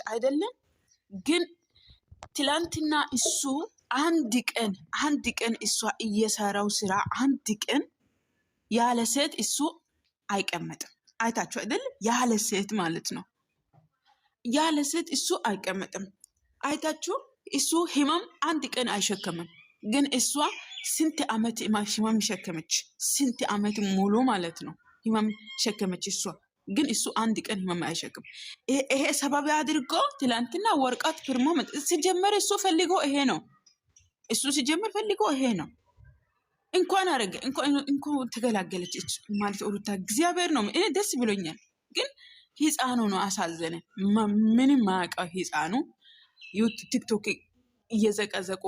አይደለም ግን ትላንትና እሱ አንድ ቀን እሷ እየሰራው ስራ አንድ ቀን ያለ ሴት እሱ አይቀመጥም። አይታችሁ አይደል? ያለ ሴት ማለት ነው። ያለ ሴት እሱ አይቀመጥም። አይታችሁ እሱ ህመም አንድ ቀን አይሸከምም። ግን እሷ ስንት አመት ህመም ሸከመች? ስንት አመት ሙሉ ማለት ነው ህመም ሸከመች እሷ። ግን እሱ አንድ ቀን ህመም አይሸክም። ይሄ ሰበብ አድርጎ ትላንትና ወርቃት ፍርሞ ሲጀመር እሱ ፈልጎ ይሄ ነው። እሱ ሲጀመር ፈልጎ ይሄ ነው። እንኳን አረገ እንኳን ተገላገለች ማለት ሩታ እግዚአብሔር ነው። እኔ ደስ ብሎኛል። ግን ህፃኑ ነው አሳዘነ። ምንም ማያውቀው ህፃኑ ቲክቶክ እየዘቀዘቁ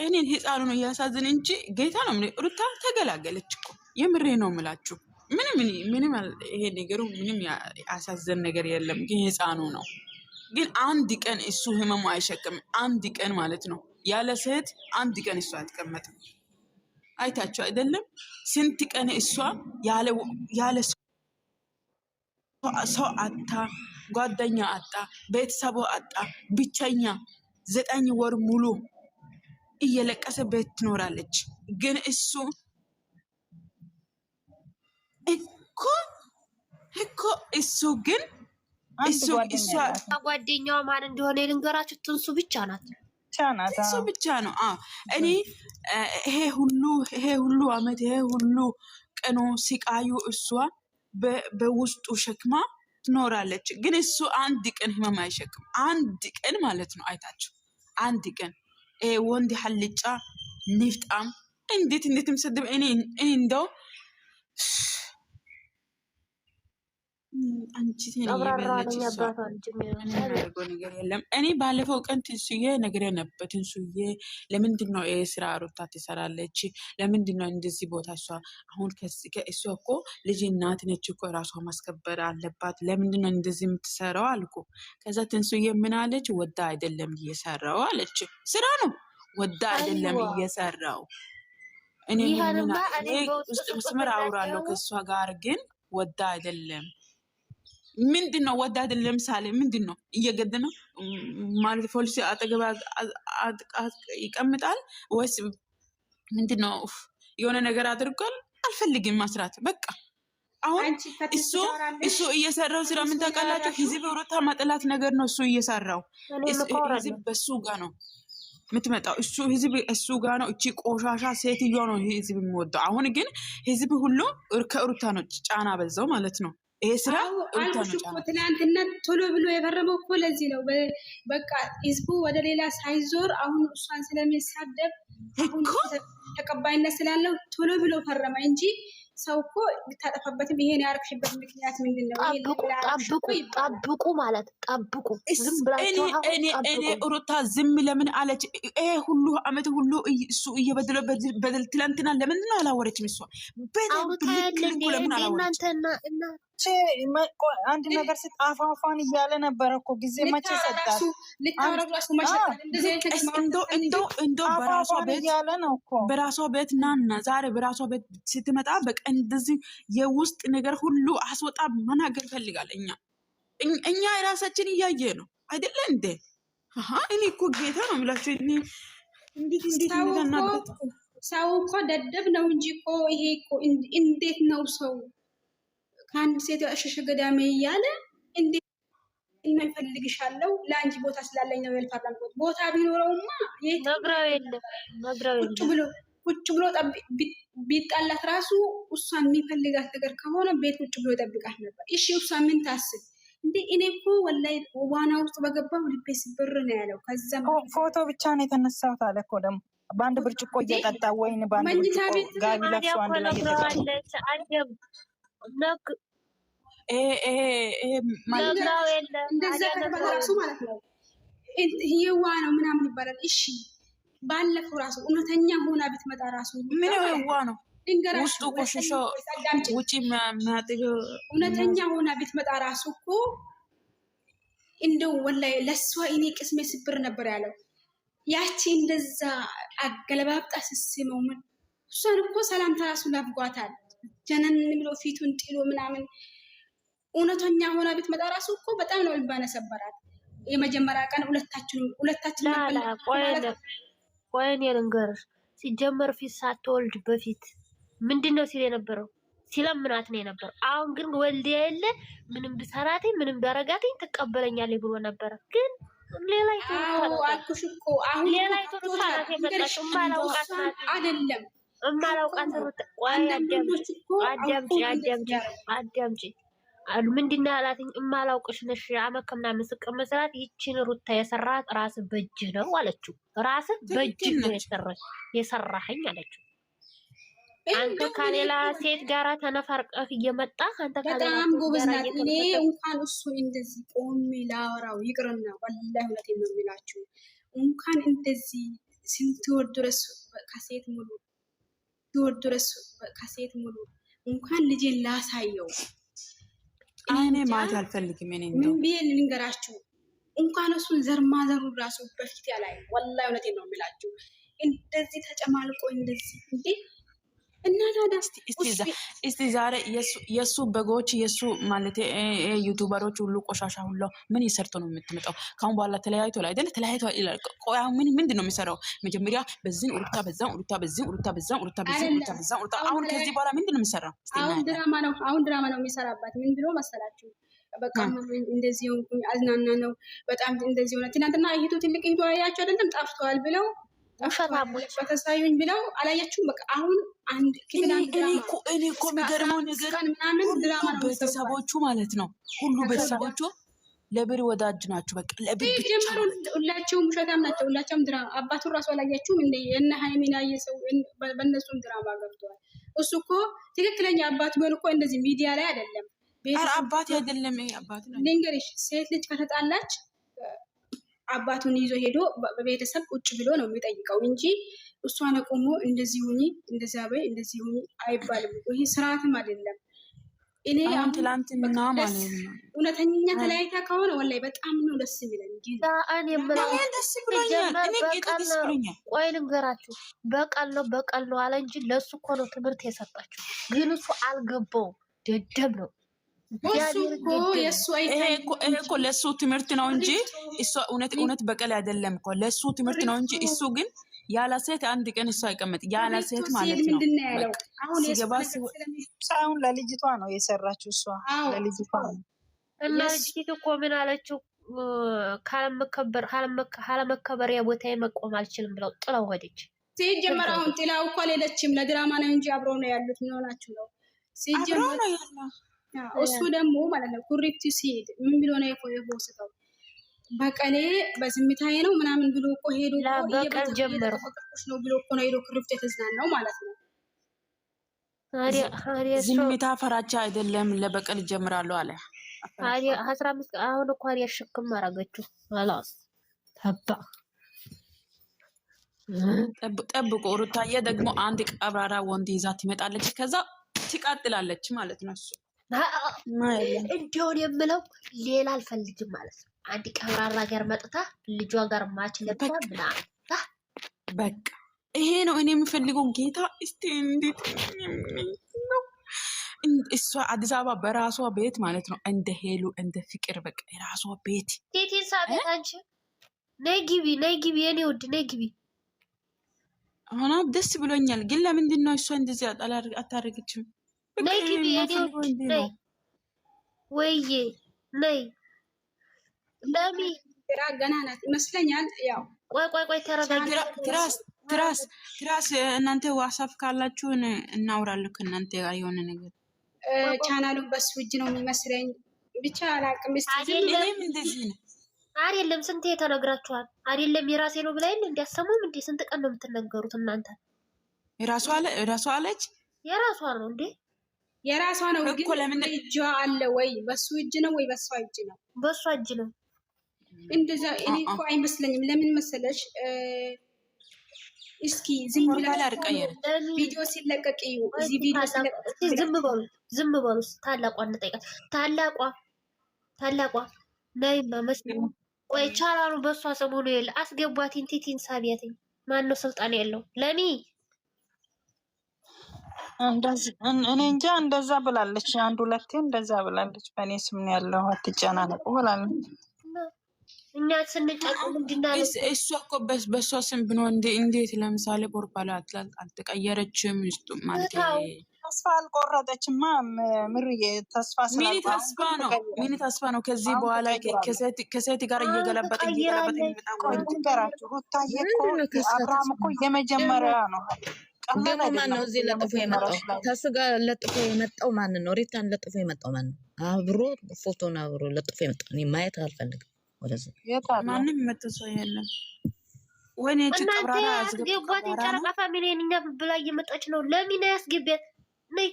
እኔን ህፃኑ ነው እያሳዘነ እንጂ ጌታ ነው። ሩታ ተገላገለች እኮ የምሬ ነው የምላችሁ። ምንም ይሄ ነገሩ ምንም ያሳዘን ነገር የለም። ግን ህፃኑ ነው። ግን አንድ ቀን እሱ ህመሙ አይሸከም። አንድ ቀን ማለት ነው ያለ ሴት አንድ ቀን እሱ አትቀመጥም። አይታችሁ አይደለም? ስንት ቀን እሷ ያለ ሰው አጣ፣ ጓደኛ አጣ፣ ቤተሰቡ አጣ፣ ብቸኛ 9 ወር ሙሉ እየለቀሰ ቤት ትኖራለች። ግን እሱ እኮ እሱ ግን እሱ ጓደኛዋ ማን እንደሆነ ልንገራችሁ። ትንሱ ብቻ ናት። ትንሱ ብቻ ነው። እኔ ይሄ ሁሉ አመት ይሄ ሁሉ ቀኑ ሲቃዩ እሷ በውስጡ ሸክማ ትኖራለች። ግን እሱ አንድ ቀን ህመም አይሸክም። አንድ ቀን ማለት ነው። አይታችሁ አንድ ቀን ወንድ ሐልጫ ንፍጣም እንዴት ምሰደብ እኔ እንደው አንቺ ነገር የለም። እኔ ባለፈው ቀን ትንሱዬ ነገር ነበር። ትንሱዬ ለምንድን ነው ስራ ሩታ ትሰራለች? ለምንድን ነው እንደዚህ ቦታ እሷ አሁን ከእሷ እኮ ልጅ እናት ነች እኮ ራሷ ማስከበር አለባት። ለምንድን ነው እንደዚህ የምትሰራው አልኩ። ከዛ ትንሱዬ ምን አለች? ወዳ አይደለም እየሰራው አለች። ስራ ነው ወዳ አይደለም እየሰራው። እኔ ውስጥ መስመር አውራለሁ ከእሷ ጋር ግን ወዳ አይደለም። ምንድን ነው ወዳ አይደለም? ለምሳሌ ምንድን ነው እየገደ ነው ማለት ፖሊስ አጠገባ ይቀምጣል ወይስ ምንድን ነው? የሆነ ነገር አድርጓል። አልፈልግም መስራት በቃ። አሁን እሱ እየሰራው ስራ ምን ታውቃላችሁ? ህዝብ ሩታ ማጥላት ነገር ነው እሱ እየሰራው። ህዝብ በሱ ጋር ነው የምትመጣው። እሱ ህዝብ እሱ ጋር ነው። እቺ ቆሻሻ ሴትዮ ነው ህዝብ የሚወደው። አሁን ግን ህዝብ ሁሉ ከሩታ ነው ጫና በዛው ማለት ነው። ይሄ ስራ ትናንትና ቶሎ ብሎ የፈረመው እኮ ለዚህ ነው። በቃ ህዝቡ ወደ ሌላ ሳይዞር አሁን እሷን ስለሚሳደብ ተቀባይነት ስላለው ቶሎ ብሎ ፈረመ እንጂ ሰው እኮ ልታጠፋበትም ይሄን ያርክሽበት ምክንያት ምንድን ነው? ጠብቁ ማለት ጠብቁ። ዝም ብላችሁ እኔ ሩታ ዝም ለምን አለች? ይሄ ሁሉ አመት ሁሉ እሱ እየበደለ በደል ትላንትና ለምን ነው አላወረችም? እሷ ለምን አላወረችም? አንድ ነገር ስጣፋፋን እያለ ነበረ እኮ ጊዜ መቼ ሰጣት? እንደው በራሷ ቤት ናና ዛሬ በራሷ ቤት ስትመጣ በቃ እንደዚህ የውስጥ ነገር ሁሉ አስወጣ መናገር ፈልጋል። እኛ የራሳችን እያየ ነው አይደለ እንዴ? እኔ እኮ ጌታ ነው የምላችሁ። እንዴት ሰው እኮ ደደብ ነው እንጂ እኮ ይሄ እኮ እንዴት ነው ሰው ከአንድ ሴት እሸሸ ገዳሜ እያለ እንዴት ነው ይፈልግሻለሁ ለአንቺ ቦታ ስላለኝ ነው ያልፈረምኩት። ቦታ ቢኖረውማ ቁጭ ብሎ ቢጣላት ራሱ እሷን የሚፈልጋት ነገር ከሆነ ቤት ቁጭ ብሎ ይጠብቃት ነበር። እሺ እሷ ምን ታስብ እንዴ? እኔ እኮ ወላሂ ዋና ውስጥ በገባው ልቤ ስብር ነው ያለው። ከዛ ፎቶ ብቻ ነው የተነሳሁት አለ እኮ ደግሞ በአንድ ብርጭቆ እየጠጣ ወይን በአንድ ብርጭቆ ጋቢ ለብሶ አንድ ላይ እየጠጣ ማለት ነው። ይሄዋ ነው ምናምን ይባላል። እሺ ባለፈው ራሱ እውነተኛ ሆና ብትመጣ ራሱ ምን ይሄዋ ነው ውስጡ ቆሽሾ ውጪ ማጥገው እውነተኛ ሆና ብትመጣ ራሱ እኮ እንደው ወላሂ ለሷ እኔ ቅስሜ ስብር ነበር ያለው። ያቺ እንደዛ አገለባብጣ ስስመው ምን እሷን እኮ ሰላምታ ራሱ ናፍጓታል። ጀነን ብሎ ፊቱን ጥሎ ምናምን እውነተኛ ሆና ብትመጣ ራሱ እኮ በጣም ነው ልባነ ሰበራት። የመጀመሪያ ቀን ሁለታችን ቆይ እኔ ልንገርሽ፣ ሲጀመር ፊት ሳትወልድ በፊት ምንድነው ሲል የነበረው? ሲለምናት ነው የነበረው። አሁን ግን ወልዲያ የለ ምንም ብሰራትኝ ምንም ቢያረጋትኝ ትቀበለኛለች ብሎ ነበረ። ግን ሌላ አልኩሽ እኮ አሁን ሌላ ይተሩታላት የመጣች እማላውቃት አይደለም እማላውቃት አዳምጪ ምንድነው ያላትኝ? እማላውቅሽ ነሽ አመት ከምናምን ስቅር መስራት ይችን ሩታ የሰራት ራስ በእጅ ነው አለችው። ራስ በእጅ ነው የሰራኸኝ አለችው። አንተ ከሌላ ሴት ጋራ ተነፋርቀህ እየመጣ አንተ በጣም ጎበዝ ናት። እኔ እንኳን እሱ እንደዚህ ቆሜ ላወራው ይቅርና ወላሂ እውነቴን ነው የሚላችሁ እንኳን እንደዚህ ስንት ወር ድረስ ከሴት ሙሉ እንኳን ልጄን ላሳየው እኔ ማለት አልፈልግም። እኔ ምን ብዬ ልንገራችሁ? እንኳን እሱን ዘርማዘሩ ራሱ በፊት ያላይ ወላሂ እውነቴን ነው የሚላችሁ እንደዚህ ተጨማልቆ እንደዚህ እንዴ እና ታዲያ እስቲ ዛሬ የሱ በጎች የሱ ማለት ዩቲዩበሮች ሁሉ ቆሻሻ ሁሉ ምን ይሰርቶ ነው የምትመጣው? ካሁን በኋላ ተለያይቶ ላይ አይደል? ተለያይቶ ይላል። ቆይ ምንድን ነው የሚሰራው? መጀመሪያ በዚህን ኡርታ በዛን ኡርታ በዚህን ኡርታ በዛን ኡርታ በዚህን ኡርታ በዛን ኡርታ። አሁን ከዚህ በኋላ ምንድን ነው የሚሰራው? አሁን ድራማ ነው የሚሰራባት። ምን ብሎ መሰላችሁ? በቃ እንደዚህ ሆንኩኝ አዝናና ነው በጣም እንደዚህ ሆነ። ትናንትና እህቱ ትልቅ እህቱ አያቸው አይደለም ጠፍተዋል ብለው በተሳዩኝ ብለው አላያችሁም? በቃ አሁን አንድ እኔ እኮ የሚገርመው ነገር ቤተሰቦቹ ማለት ነው ሁሉ ቤተሰቦቹ ለብር ወዳጅ ናቸው። በቃ ለብር ጀመሩ። ሁላቸውም ውሸታም ናቸው። ሁላቸውም ድራማ። አባቱን ራሱ አላያችሁም? እንደ የእነ ሀይሚና የሰው በእነሱም ድራማ ገብተዋል። እሱ እኮ ትክክለኛ አባት ቢሆን እኮ እንደዚህ ሚዲያ ላይ አይደለም። አባት አይደለም አባት ነው። ልንገርሽ፣ ሴት ልጅ ከተጣላች አባቱን ይዞ ሄዶ በቤተሰብ ቁጭ ብሎ ነው የሚጠይቀው እንጂ እሷን አቁሞ እንደዚህ ሁኚ እንደዚህ አበይ እንደዚህ ሁኚ አይባልም። ይሄ ስርዓትም አይደለም። እኔ አሁን ትላንትና ማለት ነው እውነተኛ ተለያይታ ከሆነ ወላሂ በጣም ነው ደስ የሚለኝ። ግን ደስ ብሎኛል። ቆይ ልንገራችሁ፣ በቀል ነው አለ እንጂ ለሱ እኮ ነው ትምህርት የሰጣችሁ። ግን እሱ አልገባውም፣ ደደብ ነው። ይሄ እኮ ለሱ ትምህርት ነው እንጂ እሷ እውነት በቀል አይደለም እኮ ለሱ ትምህርት ነው እንጂ እሱ ግን ያለ ሴት አንድ ቀን እሱ አይቀመጥ። ያለ ሴት ማለት ነው ሳይሆን ለልጅቷ ነው የሰራችው እሷ ለልጅቷ ነው። እና ልጅቷ እኮ ምን አለችው? ካለመከበሪያ ቦታ መቆም አልችልም ብለው ጥላው ሄደች። ሲጀመር አሁን ጥላው እኮ ሌለችም ለድራማ ነው እንጂ አብረው ነው ያሉት። ምን ሆናችሁ ነው? ሲጀመር እሱ ደግሞ ማለት ነው ኩሪፍቱ ሲሄድ ምን ብሎ ነው የፖስተው? በቀሌ በዝምታዬ ነው ምናምን ብሎ እኮ ሄዶ በቀል ጀመረ ነው ብሎ እኮ ነው ሄዶ ኩሪፍቱ የተዝናናው ማለት ነው። ዝምታ ፈራቻ አይደለም ለበቀል ጀምራለሁ አለ። 15 አሁን እኮ ያሽክም አረጋችሁ خلاص ጠብቆ ሩታዬ ደግሞ አንድ ቀብራራ ወንድ ይዛ ትመጣለች፣ ከዛ ትቃጥላለች ማለት ነው። እሱ እንዲሆን የምለው ሌላ አልፈልግም ማለት ነው። አንድ ቀብራራ ጋር መጥታ ልጇ ጋር ማች ለብሳ ምናምን በቃ ይሄ ነው እኔ የምፈልገው። ጌታ እስቲ እንዴት ነው እሷ አዲስ አበባ በራሷ ቤት ማለት ነው እንደ ሄሉ እንደ ፍቅር በቃ የራሷ ቤት ቴቴን ሳቤት አንቺ ነይ ግቢ የኔ ውድ ነይ ግቢ። አሁን ደስ ብሎኛል፣ ግን ለምንድን ነው እሷ እንደዚህ አታረግችም? ነይ ግቢ የኔ ውድ ነይ ወይዬ ነይ ለሚ ገና ናት ይመስለኛል። ያው ቆይ ተረጋጊ። ትራስ እናንተ ዋትስአፕ ካላችሁ እናውራለን ከእናንተ ጋር የሆነ ነገር። ቻናሉን በሱ እጅ ነው የሚመስለኝ፣ ብቻ አላውቅም። አይደለም እንደዚህ ነው አይደለም፣ ስንት ተነግራችኋል አይደለም? የራሴ ነው ብላኝ እንዲያሰሙም እንዴ ስንት ቀን ነው የምትነገሩት እናንተ? የራሷ አለች የራሷ ነው እንዴ? የራሷ ነው። ግን እጇ አለ ወይ? በሱ እጅ ነው ወይ በሷ እጅ ነው? በሷ እጅ ነው። እንደዛ እኔ እኮ አይመስለኝም። ለምን መሰለሽ? እስኪ ዝም ብላ ቪዲዮ ሲለቀቅ እዚህ ቪዲዮ ሲለቀቅ ዝም በሉ። ታላቋን እንጠይቃት። ታላቋ ነይማ መስሎ ቆይ ቻላሉ በሷ ሰሞኑ የለ አስገቧት። እንቲቲን ሳቢያትኝ ማን ነው ስልጣን ያለው? ለሚ እኔ እንጃ እንደዛ ብላለች። አንድ ሁለቴ እንደዛ ብላለች። በእኔ ስም ነው ያለው አትጨናነቁ ብላለች። እኛ ስንጨቅ ምንድነው እሱ እኮ በሷ ስም ብሎ እንዴት ለምሳሌ ፖርፓላ አልተቀየረችም ማለት ተስፋ አልቆረጠችማ። ምርዬ ተስፋ ምን ተስፋ ነው? ከዚህ በኋላ ከሴት ጋር እየገለበጠ ንገራችሁ። ሩታዬ እኮ አብርሃም እኮ የመጀመሪያ ነው። ማን ነው እዚህ ለጥፎ የመጣው? ከሱ ጋር ለጥፎ የመጣው ማን ነው? ሪታን ለጥፎ የመጣው ማን ነው? አብሮ ፎቶን አብሮ ለጥፎ የመጣው እኔ ማየት አልፈልግም። ወደዚህ ማንም መጥቶ የለም። ወኔ ጭቀብራራ አስገባት። ጨረቃ ፋሚሊ እኛ ብላ እየመጣች ነው። ለምን ያስገባት ነይ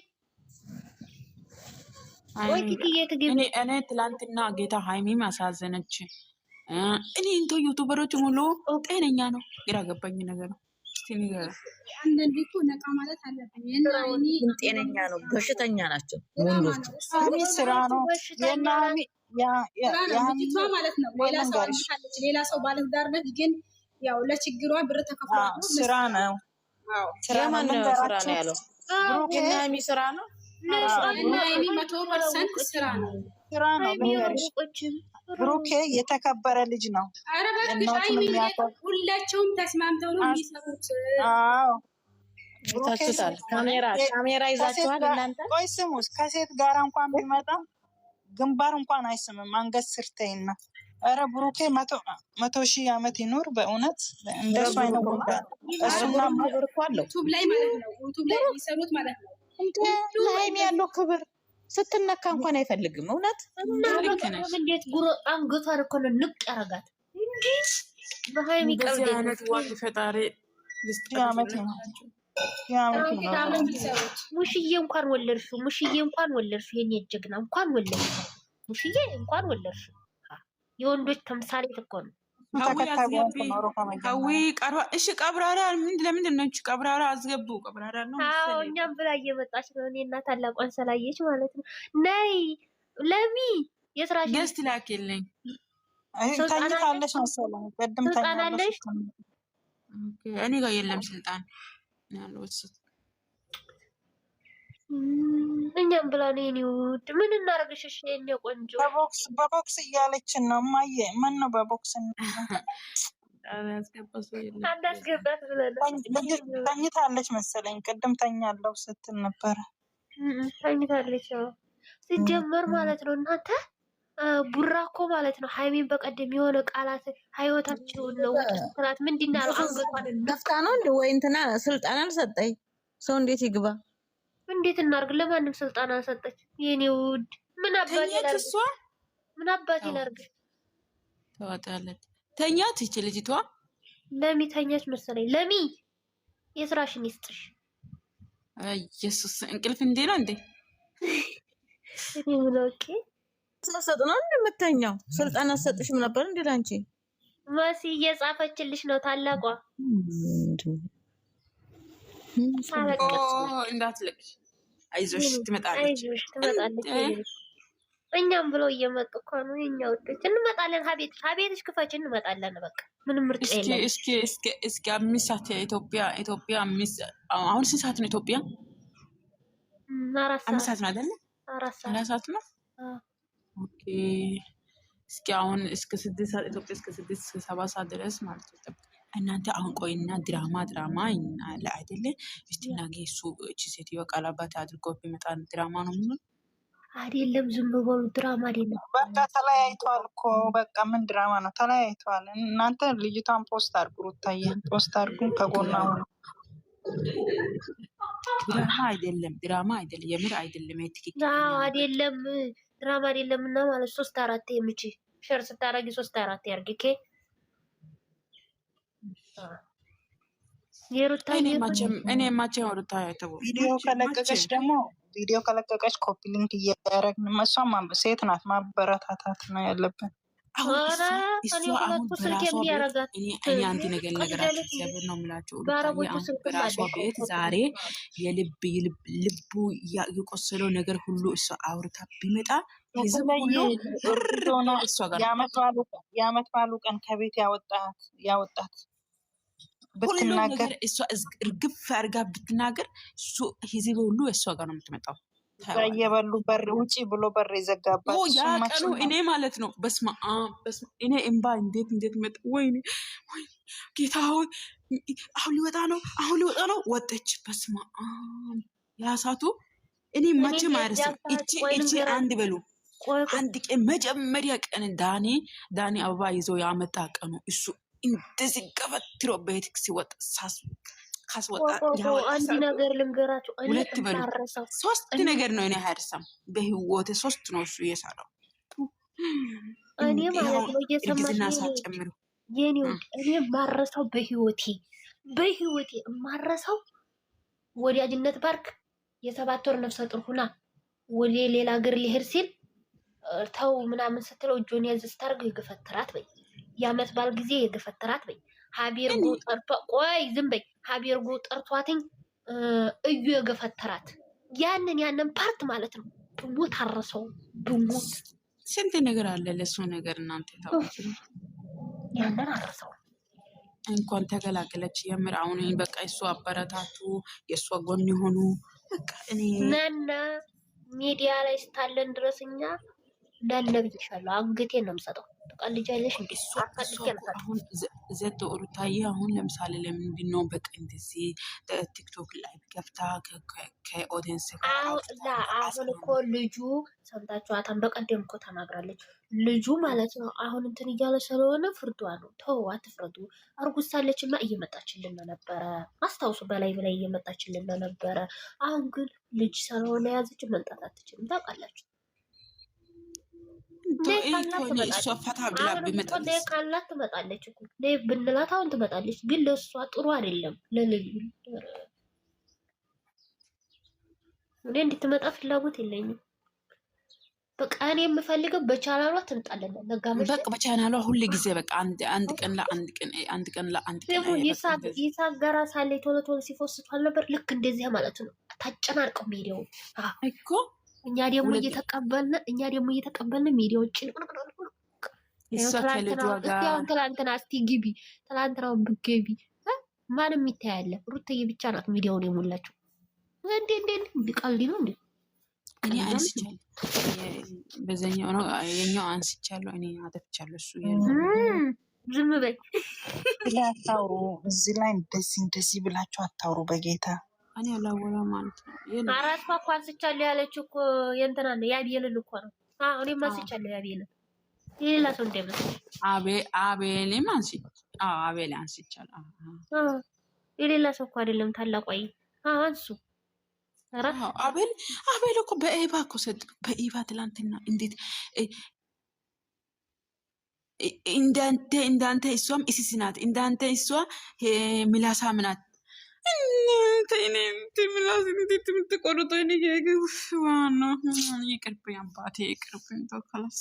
ወይ እኔ ትላንትና ጌታ ሃይሚም አሳዘነች። እኔ እንቶ ዩቱበሮች ሙሉ ጤነኛ ነው። ግራ ገባኝ ነገር ነው። አንዳንዴ እኮ ነቃ ማለት አለብኝ። ጤነኛ ነው፣ በሽተኛ ናቸው ወንዶቹ። ስራ ነው ልጅቷ ማለት ነው። ሌላ ሰው አለች፣ ሌላ ሰው ባለትዳር ነች። ግን ያው ለችግሯ ብር ተከፍሏ ስራ ነው። ስራ ማን ነው? ስራ ነው ያለው የናሚ ስራ ነው። ናሚ 100% ስራ ነው። ስራ ነው። ብሩኬ የተከበረ ልጅ ነው። ኧረ እባክሽ ሁላቸውም ተስማምተው ነው የሚሰሩት። አዎ ታችታል። ካሜራ ይዛችኋል እናንተ። ቆይ ስሙስ፣ ከሴት ጋር እንኳን ቢመጣ ግንባር እንኳን አይስምም። አንገት ስርተይና ኧረ ብሩኬ 100,000 ዓመት ይኖር። በእውነት እንደሱ አይነት እሱና ዩቲዩብ ላይ ማለት ነው። ዩቲዩብ ላይ የሚሰሩት ማለት ነው። ለሃይሚ ያለው ክብር ስትነካ እንኳን አይፈልግም። እውነት እንዴት ጉሮ አንገቷን እኮ ነው ንቅ ያረጋት እንጂ በሃይሚ ቀርደት ወንድ ፈጣሪ ዓመት ነው። ሙሽዬ እንኳን ወለድሽው፣ ሙሽዬ እንኳን ወለድሽው፣ የኔ ጀግና እንኳን ወለድሽው፣ ሙሽዬ እንኳን ወለድሽው። የወንዶች ተምሳሌት እኮ ነው። ሀዊ ቀርባ እሺ፣ ቀብራራ ለምንድን ነው ቀብራራ አስገቡ? ቀብራራ ነው። አዎ እኛም ብላ እየመጣች ነው። እኔ እና ታላቋን ስላየች ማለት ነው። ነይ ለሚ የስራሽ ገስት ላኪልኝ። ታኝታለሽ መሰለኝ። ቅድም ታኛለሽ። እኔ ጋር የለም ስልጣን ያለው እሱ። እኛም ብላ ነው። የኔ ውድ ምን እናደርግሽ? እሺ የኔ ቆንጆ በቦክስ እያለችን ነው። ማየ ምን ነው በቦክስ አንዳስገባት ብለን ተኝታለች መሰለኝ። ቅድም ተኛለው ስትል ነበረ። ተኝታለች ሲጀመር ማለት ነው። እናንተ ቡራ እኮ ማለት ነው ሃይሚን በቀደም የሆነ ቃላት ህይወታቸውን ነው ወጥተናት ምንድነው አንገቷን ገፍታ ነው እንደ ወይ እንትና ስልጣን አልሰጠኝ ሰው እንዴት ይግባ? እንዴት እናርግ? ለማንም ስልጣን አልሰጠች። የኔ ውድ ምን አባቴ ላርግ? ምን አባቴ ላርግ? ተዋጣለት ተኛት። ይቺ ልጅቷ ለሚ ተኛች መሰለኝ። ለሚ የስራሽን ይስጥሽ። ኢየሱስ እንቅልፍ እንዴ ነው እንዴ? እኔ ምንወቂ ስለሰጥ ነው እንደምተኛው። ስልጣን አልሰጥሽም ነበር እንዴ ላንቺ? መሲ እየጻፈችልሽ ነው ታላቋ። እንዳትለቅሽ፣ አይዞሽ ትመጣለች። እኛም ብሎ እየመጡ እኮ ነው። የኛ ወዶች እንመጣለን። ሀቤትሽ ክፈች፣ እንመጣለን። በቃ ምንም ምርጫ የለም። እስኪ 5 ሰዓት ኢትዮጵያ አሁን ስንት ሰዓት ነው ኢትዮጵያ? 5 ሰዓት ነው አይደለ? 4 ሰዓት ነው። ኦኬ እስኪ አሁን እስከ 6 ሰዓት ኢትዮጵያ እስከ 6 እስከ 7 ሰዓት ድረስ ማለት ነው። እናንተ አሁን ቆይና ድራማ አለ አይደለ? እስቲ ነገ እሱ እቺ ሴትዮ ቀለበት አድርጎ ቢመጣ ድራማ ነው ምን አይደለም። ዝም ብሎ ድራማ አይደለም። በቃ ተለያይቷል እኮ በቃ ምን ድራማ ነው? ተለያይቷል። እናንተ ልጅቷን ፖስት አድርጉ፣ ሩታዬን ፖስት አድርጉ። ከጎና ነው። ድራማ አይደለም፣ የምር አይደለም። ትክክል አይደለም፣ ድራማ አይደለም። እና ማለት 3-4 የምቺ ሸር ስታረጊ 3-4 ያርግኬ እኔ ማቸም ሩታ ያተው ቪዲዮ ከለቀቀች ኮፒ ሊንክ እያደረግን እሷም ሴት ናት፣ ማበረታታት ነው ያለብን። እኔ አንድ ነገር ነገራችሁ እግዚአብሔር ነው የምላቸው። በራሷ ቤት ዛሬ ልቡ የቆሰለው ነገር ሁሉ እሷ አውርታ ቢመጣ የዓመት ባሉ ቀን ከቤት ያወጣት ብትናገር እሷ እርግፍ አድርጋ ብትናገር እሱ ህዝብ ሁሉ እሷ ጋር ነው የምትመጣው። እየበሉ በር ውጪ ብሎ በር የዘጋባት ያ ቀኑ እኔ ማለት ነው። በስመ አብ እኔ እምባ እንዴት መጣ! ወይኔ ጌታ ሆይ አሁን ሊወጣ ነው ወጠች። በስመ አብ ያሳቱ እኔ መቼም አይረሳም። እቺ አንድ በሉ አንድ ቀን መጀመሪያ ቀን ዳኒ አበባ ይዞ ያመጣ ቀኑ እሱ እንደዚህ ገፈትሮ ቤት ሲወጣ ካስወጣ አንድ ነገር ልንገራችሁ። ሁለት በሉ ሶስት ነገር ነው እኔ አይረሳም በህይወቴ ሶስት ነው እሱ የሰራው። እኔ ማለት ነው እየሰማሽ የኔ እኔ ማረሳው በህይወቴ ማረሳው ወዲያጅነት ፓርክ የ7 ወር ነፍሰ ጡር ሁና ወደ ሌላ ሀገር ሊሄድ ሲል ተው ምናምን ስትለው እጆን ያዝ ስታርገው የገፈተራት በይ። የዓመት ባል ጊዜ የገፈተራት በይ። ሀቢር ጎ ጠርቷ ቆይ ዝም በይ። ሀቢር ጎ ጠርቷትኝ እዩ የገፈተራት ያንን ፓርት ማለት ነው። ብሞት አረሰው ብሞት ስንት ነገር አለ ለሱ ነገር እናንተ ታውቁ። ያንን አረሰው እንኳን ተገላገለች። የምር አሁን በቃ እሱ አበረታቱ የእሷ ጎን የሆኑ በቃ እኔ ነና ሚዲያ ላይ ስታለን ድረስኛ ለለብይሻለሁ አንገቴን ነው የምሰጠው። ተቀልጃለሽ እንዴ? አሁን ዘቶ ሩታዬ አሁን ለምሳሌ ለምንድን ነው በቃ እንደዚህ ቲክቶክ ላይ ገብታ ከኦዲየንስ አሁን እኮ ልጁ ሰምታችኋታን። በቀደም እኮ ተናግራለች ልጁ ማለት ነው። አሁን እንትን እያለ ስለሆነ ፍርዷ ነው። ተው አትፍረዱ። አርጉሳለችማ እየመጣችልን ነበረ። አስታውሱ በላይ እየመጣችልን ነበረ። አሁን ግን ልጅ ስለሆነ ያዘች መምጣት አትችልም። ታውቃላችሁ ካላት ትመጣለች እኮ ብንላት አሁን ትመጣለች። ግን ለእሷ ጥሩ አይደለም። ለልዩ እኔ እንድትመጣ ፍላጎት የለኝም። በቃ እኔ የምፈልገው በቻናሏ ትምጣለን። በቃ በቻናሏ ሁሉ ጊዜ በቃ አንድ ቀን ደግሞ ይሳቅ ጋራ ሳለ ቶሎ ሲፎስቷል ነበር። ልክ እንደዚህ ማለት ነው። ታጨናርቀው ሚዲያው እኮ እኛ ደግሞ እየተቀበልን ሚዲያዎችን ትላንትና እስቲ ግቢ ትላንትናው ብገቢ ማንም ይታያለ። ሩትዬ ብቻ ናት ሚዲያውን የሞላችው። እንዴ ቀልድ ነው እንዴ? እኔ አንስቻለሁ በዛኛው ነው የኛው አንስቻለሁ። እኔ አጠፍቻለሁ። እሱ ዝም በይ ብላታውሩ እዚህ ላይ እንደዚህ ብላችሁ አታውሩ በጌታ እኔ አላወራ ማለት ነው። አራት ፓፓ አንስቻለሁ ያለችው እኮ የእንትና ነው ያብየልን እኮ ነው። እኔ አንስቻለሁ ያብየልን የሌላ ሰው እንደምትል አቤልም አቤል አንስቻለሁ። የሌላ ሰው እኮ አይደለም ታላቋይ አንሱ አቤል እኮ በኤባ እኮ ሰጥ በኤባ ትላንትና እንዴት እንዳንተ እሷም እስስ ናት እንዳንተ እሷ ምላሳም ናት። ምላስ እንዴት የምትቆርጦ ይቅርብኝ አባቴ ይቅርብኝ። ተከላስ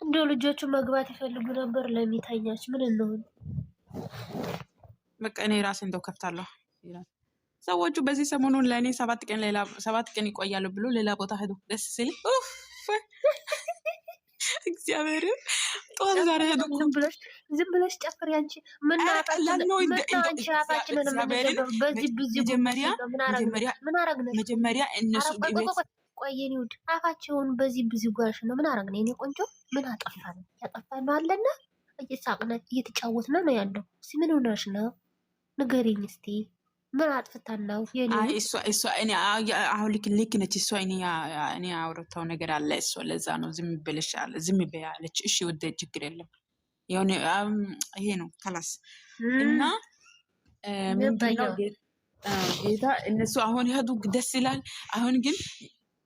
እንደው ልጆቹ መግባት ይፈልጉ ነበር። ለሚታኛች ምን እንደሆነ በቃ እኔ ራሴ እንደው ከፍታለሁ ይላል። ሰዎቹ በዚህ ሰሞኑን ለእኔ 7 ቀን ይቆያሉ ብሎ ሌላ ቦታ ሄዱ። ደስ ሲል እግዚአብሔር ጠዋት ዛሬ ሄዱ። ዝም ብለሽ ጨፍሪ አንቺ። መጀመሪያ እነሱ ቆየን ይውድ አፋቸውን በዚህ ብዙ ጓሽ ነው። ምን አረግነ? እኔ ቆንጆ ምን አጠፋን? ያጠፋን አለና እየሳቅነ እየተጫወትነ ነው ያለው። እስኪ ምን ሆነሽ ነው ንገሪኝ እስቲ። ምን አጥፍታን ነው? እሷ እኔ አሁን ልክ ነች እሷ። እኔ አውርተው ነገር አለ እሷ። ለዛ ነው ዝም ብለሻል ዝም በያለች። እሺ ወደ ችግር የለም የሆነ ይሄ ነው ከላስ እና ምንድነው ጌታ እነሱ አሁን ይሄዱ ደስ ይላል። አሁን ግን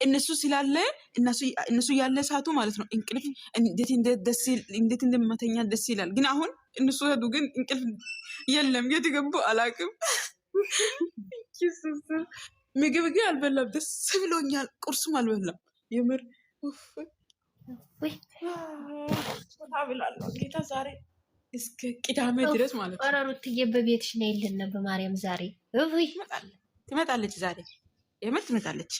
እነሱ ስላለ እነሱ ያለ ሰዓቱ ማለት ነው እንቅልፍ እንዴት እንደመተኛ ደስ ይላል። ግን አሁን እነሱ ሄዱ ግን እንቅልፍ የለም። የት ገቡ አላውቅም። ምግብ ግን አልበላም። ደስ ብሎኛል። ቁርስም አልበላም። የምር ብላለሁ ጌታ ዛሬ እስከ ቅዳሜ ድረስ ማለት ነው። ሩትዬ በቤትሽ ነው የለን በማርያም ዛሬ ትመጣለች። ዛሬ የምር ትመጣለች።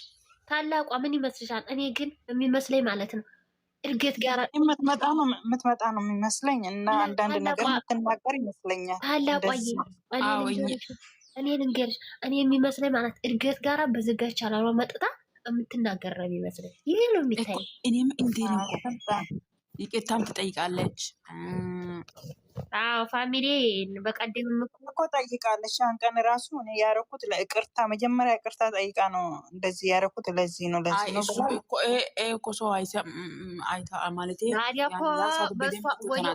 ታላቋ ምን ይመስልሻል? እኔ ግን የሚመስለኝ ማለት ነው እድገት ጋር የምትመጣ ነው የሚመስለኝ እና አንዳንድ ነገር የምትናገር ይመስለኛል። ታላቋዬ እኔ ልንገርሽ እኔ የሚመስለኝ ማለት እድገት ጋራ በዝጋች አላሏ መጥታ የምትናገር ነው የሚመስለኝ። ይሄ ነው የሚታይ። እኔም እንዴ ነው ይቅርታም ትጠይቃለች። አዎ ፋሚሊ በቀደም እኮ ጠይቃለች። ያን ቀን ራሱ እኔ ያረኩት ለይቅርታ መጀመሪያ ይቅርታ ጠይቃ ነው እንደዚህ ያረኩት። ለዚህ ነው እኮ ሰው አይታ ማለት ታዲያ እኮ በሷ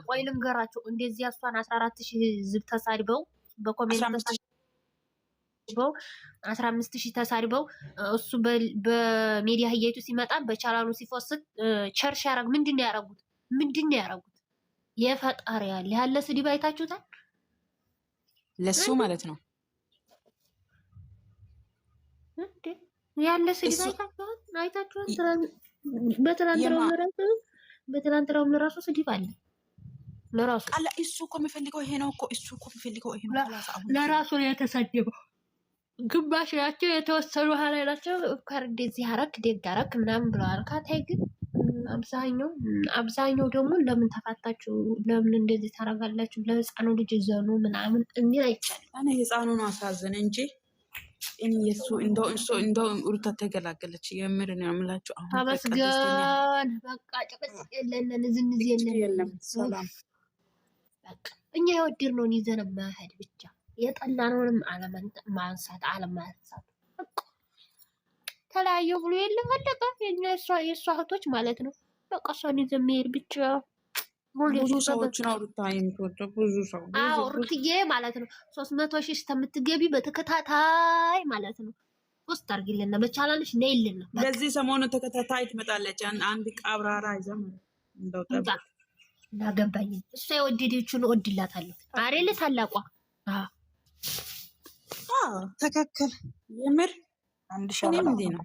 ቆይ ልንገራቸው። እንደዚህ እሷን 14,000 ህዝብ ተሳድበው በኮሜንት 15,000 ተሳድበው እሱ በሚዲያ ህያይቱ ሲመጣ በቻላኑ ሲፎስት ቸርሽ ያረግ ምንድን ነው ያረጉት? የፈጣሪ ያለ ስድብ አይታችሁታል? ለሱ ማለት ነው እንዴ ያለ ስድብ አይታችሁታል? በትናንትናው ለራሱ ስድብ አለ። ለራሱ አላ እሱ እኮ የሚፈልገው ይሄ ነው እኮ እሱ እኮ የሚፈልገው ይሄ ነው። ለራሱ ነው የተሰደበው። ግማሽ ናቸው የተወሰኑ ሀላይ ናቸው። እንደዚህ አረክ ደግ አረክ ምናምን ብለዋል። ካታይ ግን አብዛኛው ደግሞ ለምን ተፋታችሁ፣ ለምን እንደዚህ ታረጋላችሁ፣ ለህፃኑ ልጅ ዘኑ ምናምን የሚል አይቻልም። እኔ ህፃኑን አሳዘነ እንጂ እኔ የሱ እንደው ሩታ ተገላገለች። የምር ነው የምላችሁ። አሁን ተመስገን በቃ ጭቅጭቅ የለንን ዝንዝ የለንም። ሰላም በቃ እኛ የወደድነውን ይዘን መሄድ ብቻ፣ የጠላነውንም አለማንሳት። ተለያየው ብሎ የለም አለቀ። የእሷ እህቶች ማለት ነው። በቃ እሷን ይዘን መሄድ ብቻ። ብዙ ሰዎች ነው ሩታ የምትወደው ብዙ ሰው። አዎ ሩትዬ ማለት ነው 300,000 እስከምትገቢ በተከታታይ ማለት ነው ፖስት አድርጊልና በቻላልሽ ነይልና። ለዚህ ሰሞኑ ተከታታይ ትመጣለች። አንድ ቀብራራ ይዛ እንደው ጠብቅ እንዳገባኝ እሷ የወደደችውን እወድላታለሁ። አሬለ ታላቋ ትክክል የምር አንድ ሻለም ነው።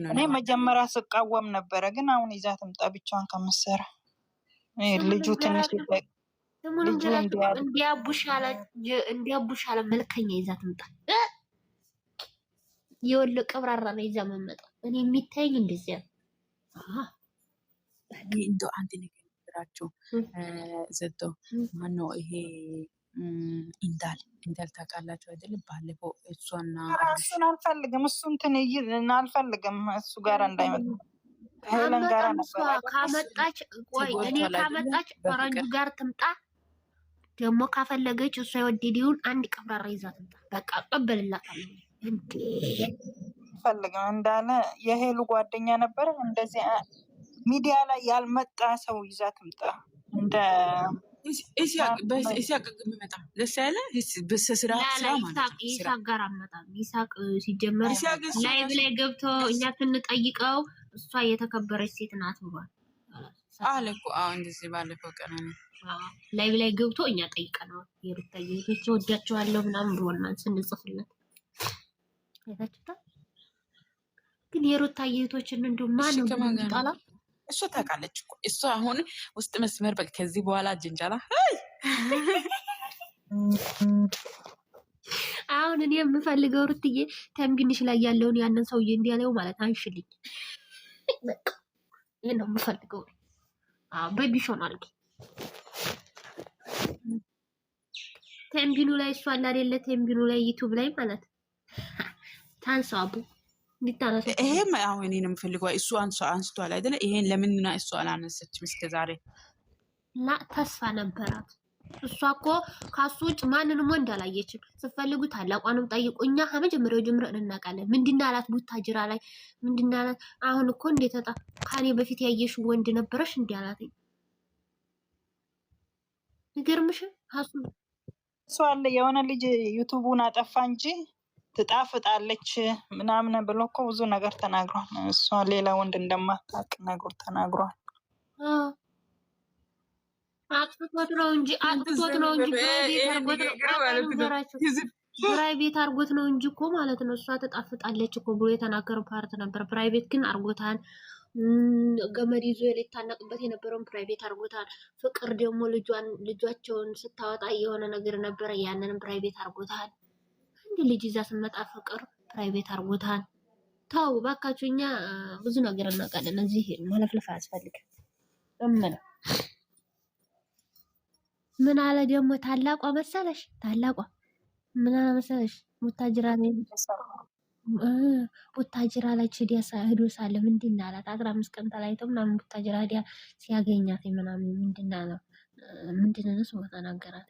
እኔ መጀመሪያ ስቃወም ነበረ፣ ግን አሁን ይዛ ትምጣ ብቻዋን ከምትሰራ ልጁ ትንሽ እንዲያቡሻለ መልከኛ ይዛ ትምጣ። የወለቀ ቀብራራ ነው ይዛ መመጣ። እኔ የሚታየኝ እንደዚያ እንደው አንድ ነገር ነበራቸው ዘቶ ማነው ይሄ እንዳል ታውቃላችሁ አይደለም? ባለፈው እሷና እሱን አልፈልግም፣ እሱ እንትን አልፈልግም፣ እሱ ጋር እንዳይመጣ ሄለን ጋር ነበር። ካመጣች ቆይ እኔ ካመጣች ፈረንጁ ጋር ትምጣ። ደግሞ ካፈለገች እሷ የወደደውን አንድ ቀብራራ ይዛ ትምጣ። በቃ ቀበልላታለሁ። እንዴ ፈልገው እንዳለ የሄሉ ጓደኛ ነበር። እንደዚህ ሚዲያ ላይ ያልመጣ ሰው ይዛ ትምጣ። እንደ ኢሳቅ የሚመጣ ደስ ያለ በስራ ኢሳቅ ጋር አመጣም። ኢሳቅ ሲጀመር ላይቭ ላይ ገብቶ እኛ ስንጠይቀው እሷ የተከበረች ሴት ናት ብሏል አለ እኮ። እንደዚህ ባለፈው ቀን ላይቭ ላይ ገብቶ እኛ ጠይቀነው የሩታዬ እህቶች ወዳቸዋለሁ ምናምን ብሎናል ስንጽፍለት አይታችሁታል። ግን የሩታዬ እህቶችን እንደው ማን ነው የሚጣላ? እሱ ታውቃለች እኮ እሱ አሁን ውስጥ መስመር በቃ ከዚህ በኋላ ጅንጃላ አሁን እኔ የምፈልገው ሩትዬ ተንቢንሽ ላይ ያለውን ያንን ሰውዬ እንዲያለው ማለት አንሽልኝ። በቃ ይሄ ነው የምፈልገው። በቢሾን አድርጊ ተንቢኑ ላይ እሷ አለ አይደለ? ተንቢኑ ላይ ዩቲዩብ ላይ ማለት ታንሳቡ እንዲታነሳ። ይሄም አሁን እኔ ነው የምፈልገው። እሱ አንስቷል አይደለ? ይሄን ለምንና እሱ አላነሰችም እስከዛሬ? ላ ተስፋ ነበራት። እሷ እኮ ካሱ ውጭ ማንንም ወንድ አላየችም። ስትፈልጉ ታላቋንም ጠይቁ። እኛ ከመጀመሪያው ጀምረን እናውቃለን። ምንድን አላት ቡታጅራ ላይ ምንድን አላት? አሁን እኮ እንዴት ካኔ በፊት ያየሽው ወንድ ነበረሽ እንዲህ አላት። ይገርምሽ ካሱ እሷ አለ የሆነ ልጅ ዩቲዩቡን አጠፋ እንጂ ትጣፍጣለች ምናምን ብሎ እኮ ብዙ ነገር ተናግሯል። እሷ ሌላ ወንድ እንደማታውቅ ነገር ተናግሯል። አጥፍቶት ነው እንጂ ፕራይቬት አርጎት ነው እንጂ እኮ ማለት ነው። እሷ ትጣፍጣለች እኮ ብሎ የተናገረው ፓርት ነበር። ፕራይቬት ግን አርጎታል። ገመድ ይዞ ሊታነቅበት የነበረውን ፕራይቬት አርጎታል። ፍቅር ደግሞ ልጇቸውን ስታወጣ የሆነ ነገር ነበረ፣ ያንንም ፕራይቬት አርጎታል። አንድ ልጅ ይዛ ስመጣ ፍቅር ፕራይቬት አርጎታል። ተው ባካችሁ፣ እኛ ብዙ ነገር እናውቃለን። እዚህ መለፍለፍ አያስፈልግም። ምን አለ ደግሞ ታላቋ መሰለሽ? ታላቋ ምን አለ መሰለሽ? ሙታጅራ ቡታጅራ ላይ ችዲያ ሄዶ ሳለ ምንድን አላት? 15 ቀን ተለያይተው ምናምን ቡታጅራ ሄዲያ ሲያገኛት ምናምን ምንድን አለው? ምንድን ነው እሱ ተናገራት።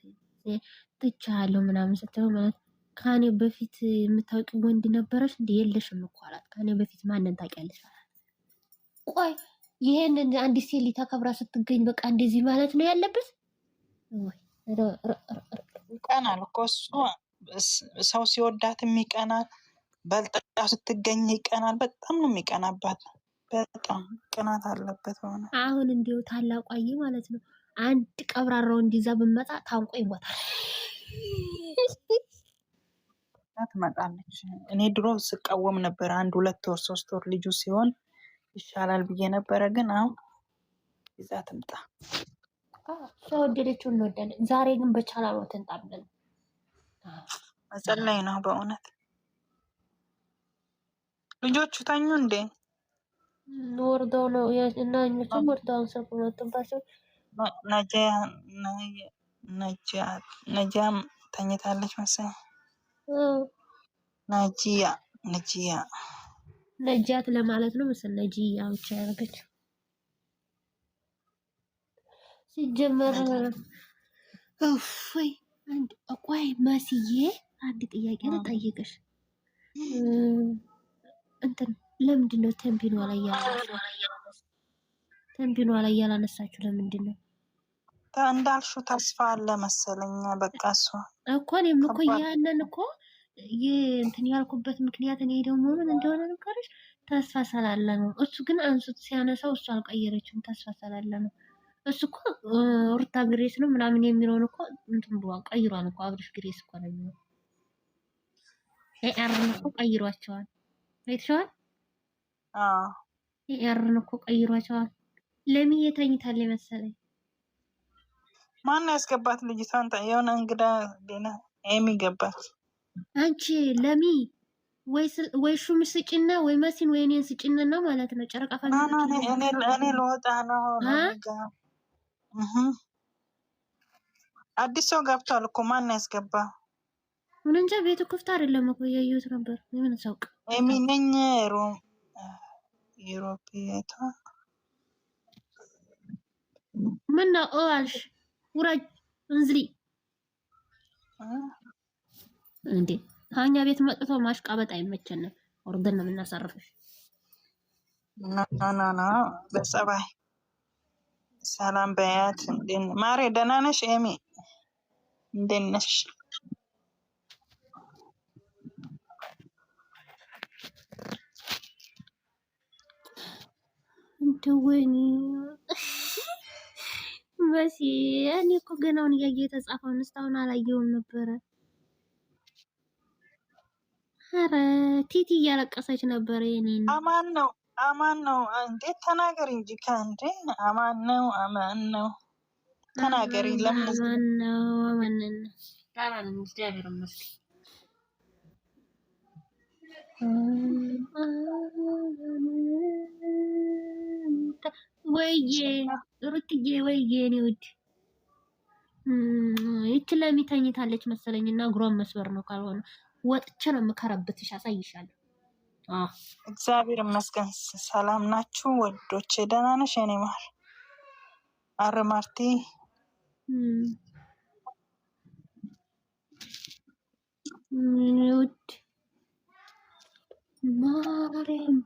ትቻለሁ ምናምን ስትለው ማለት ከኔ በፊት የምታውቂው ወንድ ነበረሽ እንዴ? የለሽም እኮ አላት። ከኔ በፊት ማንን ታውቂያለሽ አላት። ቆይ ይሄንን አንዲት ሴት ተከብራ ስትገኝ በቃ እንደዚህ ማለት ነው ያለበት? ይቀናል እኮ እሱ ሰው ሲወዳት የሚቀናል። በልጣ ስትገኝ ይቀናል። በጣም ነው የሚቀናባት። በጣም ቅናት አለበት ሆነ። አሁን እንዲሁ ታላቋዬ ማለት ነው አንድ ቀብራራው እንዲዛ ብመጣ ታንቆ ይሞታል። ትመጣለች። እኔ ድሮ ስቃወም ነበር። 1 2 ወር 3 ወር ልጁ ሲሆን ይሻላል ብዬ ነበረ። ግን አሁን ይዛ ትምጣ። ሰው ወደደችው እንወዳለን። ዛሬ ግን በቻላል ነው ተንጣብለን መጸለይ ነው በእውነት። ልጆቹ ተኙ እንዴ? ወርደው ነው እና እኞቹም ወርደውን ሰው መጥባቸው ነጃም ተኝታለች መሰለኝ። ነጃት ለማለት ነው መሰለኝ። ነጂያ ብቻ ያደረገችው ሲጀመር። ወይ አንድ ቆይ መስዬ አንድ ጥያቄ ልጠይቅሽ። እንትን ለምንድን ነው ተንቢኗ ላይ ያላነሳችሁ? ለምንድን ነው እንዳልሽው ተስፋ አለ መሰለኝ። በቃ እሱ እኮ እኔም እኮ ያንን እኮ እንትን ያልኩበት ምክንያት እኔ ደግሞ ምን እንደሆነ ነገርሽ ተስፋ ስላለ ነው። እሱ ግን አንሱት ሲያነሳው እሱ አልቀየረችውም። ተስፋ ስላለ ነው። እሱ እኮ ሩታ ግሬስ ነው ምናምን የሚለውን እኮ እንትን ብሏል፣ ቀይሯል እኮ አብርሽ ግሬስ እኮ ነው የሚለው። ኤአርን እኮ ቀይሯቸዋል። አይተሽዋል? ኤአርን እኮ ቀይሯቸዋል። ለምን የተኝታለች መሰለኝ። ማን ያስገባት ልጅቷን? የሆነ እንግዳ ሌላ ኤሚ ገባት። አንቺ ለሚ ወይ ሹም ስጭና ወይ መሲን ወይ እኔን ስጭና ነው ማለት ነው። ጨረቃ ፋሚሊ እኔ ልወጣ ነው። አዲስ ሰው ገብቷል እኮ። ማን ያስገባ? ምን እንጃ። ቤቱ ክፍት አይደለም እኮ ያየሁት ነበር። ምን ሳውቅ ኤሚ ነኝ ዩሮፒያቷ ምን ነው አልሽ? ውረጅ እንዝሊ እንዴ! ከኛ ቤት መጥቶ ማሽቃበጥ አይመቸንም። ወርደን ነው የምናሳርፍሽ። ና በጸባይ ሰላም በያት። ማሬ ደህና ነሽ? ኤሚ እንዴት ነሽ? እንደወኒ በሲ እኔ እኮ ገናውን እያየ የተጻፈውን እስካሁን አላየውም ነበረ። ኧረ ቲቲ እያለቀሰች ነበረ። የኔን አማን ነው እንዴት ተናገሪ እንጂ ከእንዴ አማን ነው ተናገሪ። ለምን አማን እግዚአብሔር ይመስገን። ወይዬ ሩትዬ ወይዬ እኔ ውድ ይች ለሚተኝታለች መሰለኝ እና እግሯን መስበር ነው። ካልሆነ ወጥቼ ነው የምከረብትሽ፣ አሳይሻለሁ። እግዚአብሔር ይመስገን። ሰላም ናችሁ ወዶቼ? ደህና ነሽ የኔ ማር? አረ ማርቲ ውድ ማርያም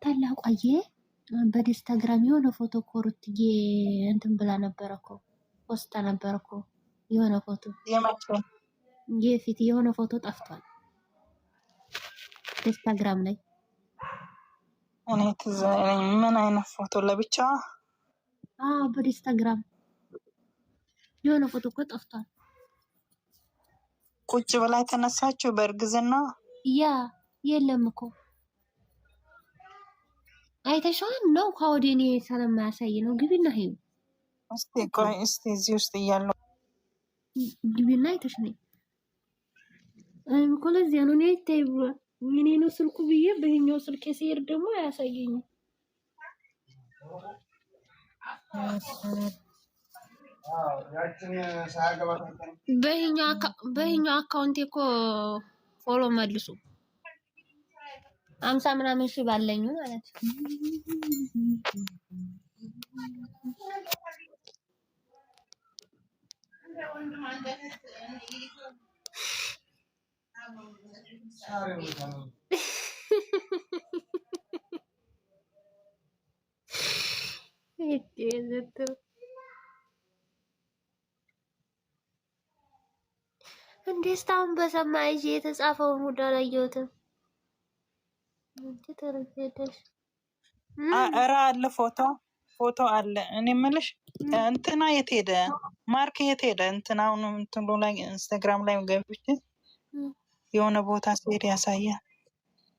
ታላቁ አየ በኢንስታግራም የሆነ ፎቶ ኮርትዬ እንትን ብላ ነበረ እኮ ፖስታ ነበረ እኮ የሆነ ፎቶ የፊት የሆነ ፎቶ ጠፍቷል ኢንስታግራም ላይ። እኔ ትዝ አይለኝ ምን አይነት ፎቶ ለብቻ? በኢንስታግራም የሆነ ፎቶ እኮ ጠፍቷል። ቁጭ ብላ የተነሳችው በእርግዝና ያ የለም እኮ አይተሽዋል ነው? ከወዲህ እኔ ስለማያሳይ ነው። ግቢና ሄዩ እስቲ ቆይ እስቲ እዚህ ውስጥ እያለው ግቢና አይተሽ ነኝ እኮ ለዚያ ነው። እኔ አይታይ ብሏል። ምን ነው ስልኩ ብዬ በየኛው ስልክ ሲሄድ ደግሞ አያሳየኝም። በይኛው አካውንቴ እኮ ፎሎ መልሱ 50 ምናምን ሺህ ባለኝ ማለት እንዴት አሁን በሰማይ የተጻፈውን ሁሉ አላየሁትም። ኧረ አለ ፎቶ አለ። እኔ የምልሽ እንትና የት ሄደ? ማርክ የት ሄደ? እንትና አሁን እንትኑ ላይ ኢንስታግራም ላይ ገብቼ የሆነ ቦታ ሲሄድ ያሳያል።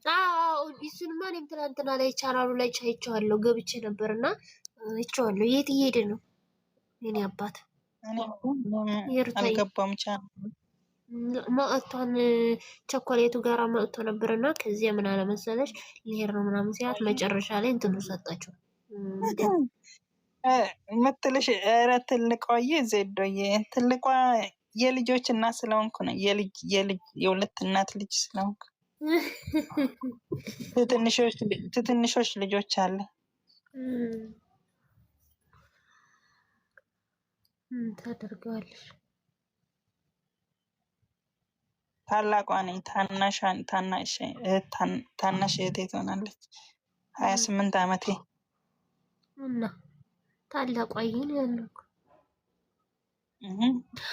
አዎ እሱንማ እኔም ትናንትና ላይ ቻናሉ ላይ አይቼዋለሁ። ገብቼ ነበርና አይቼዋለሁ። የት እየሄደ ነው? የኔ አባት አልገባም። ቻናሉ መጥቷን ቸኮሌቱ ጋር መጥቶ ነበርና ከዚያ ምን አለ መሰለሽ ልሄድ ነው ምናምን ሲያት መጨረሻ ላይ እንትኑ ሰጣቸው ምትልሽ። ኧረ ትልቋዬ ዜዶዬ ትልቋ የልጆች እናት ስለሆንኩ ነው። የሁለት እናት ልጅ ስለሆንኩ ትንሾች ልጆች አለ። ታደርገዋለሽ። ታላቋ ነኝ። ታናሽ እህቴ ትሆናለች። 28 ዓመቴ እና ታላቋ ይሄን ያለው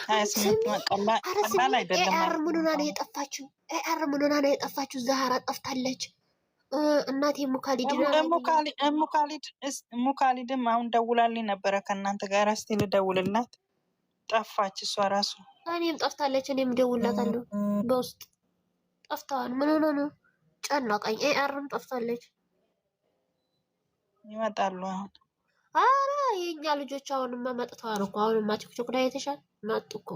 28 ቀላል አይደለም። ኤአር ምን ሆና ነው የጠፋችው? ኤአር ምን ሆና ነው የጠፋችው? ዛህራ ጠፍታለች። እናቴ ሙካሊድም አሁን ደውላልኝ ነበረ ከእናንተ ጋር። እስቲ ልደውልላት። ጠፋች እሷ ራሱ። እኔም ጠፍታለች። እኔም ደውላታለሁ በውስጥ ጠፍተዋል። ምን ሆነ ነው? ጨናቃኝ። ኤአርም ጠፍታለች። ይመጣሉ አሁን። አረ የኛ ልጆች አሁንማ መጥተዋል እኮ። አሁንማ ቲክቶክ ላይ የተሻለ መጡ እኮ።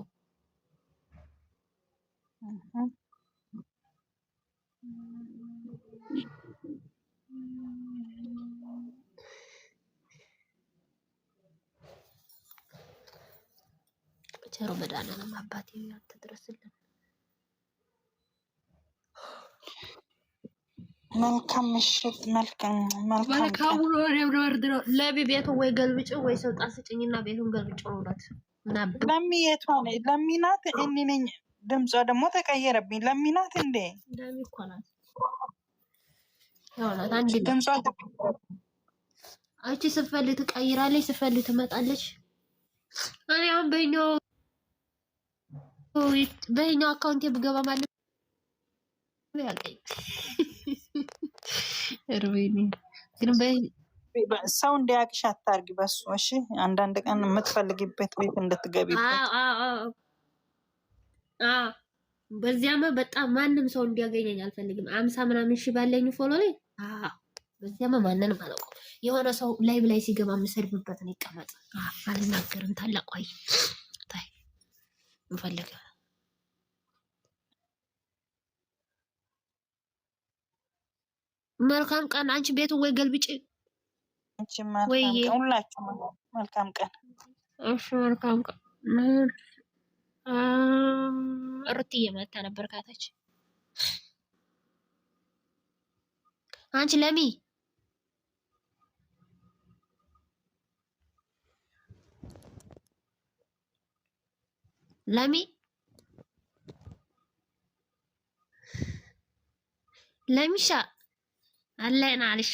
ቸሮ መድኃኒዓለም አባቴ ያንተ ድረስልን። መልካም ምሽት። መልካም ለቢ ቤቱን ወይ ገልብጭ ወይ ስልጣን ስጭኝና ቤቱን ገልብጭ ነው። ለሚየቷ ለሚናት እኔ ነኝ። ድምጿ ደግሞ ተቀየረብኝ። ለሚናት እንዴ ለሚ እኮ ናት። ያውላት አንድ ድምጿ አንቺ ስትፈልግ ትቀይራለች፣ ስትፈልግ ትመጣለች። እኔ አሁን በኛው አካውንቴ ብገባ ማለት ያልቀኝ እርቤኒ ግን ሰው እንዲያቅሽ አታርጊ በሱ። እሺ አንዳንድ ቀን የምትፈልጊበት ቤት እንድትገቢበት። በዚያማ በጣም ማንም ሰው እንዲያገኘኝ አልፈልግም። 50 ምናምን ሺህ ባለኝ ፎሎ ላይ በዚያማ ማንንም አላውቀውም። የሆነ ሰው ላይቭ ላይ ሲገባ የምሰድብበት ነው። ይቀመጥ አልናገርም። ታላቋይ ታይ እንፈልግ። መልካም ቀን። አንቺ ቤቱ ወይ ገልብጪ ወይ ሁላችሁ መልካም ቀን። እሺ መልካም ቀን። ሩትዬ መታ ነበር ካታች። አንቺ ለሚ ለሚሻ አለና አልሽ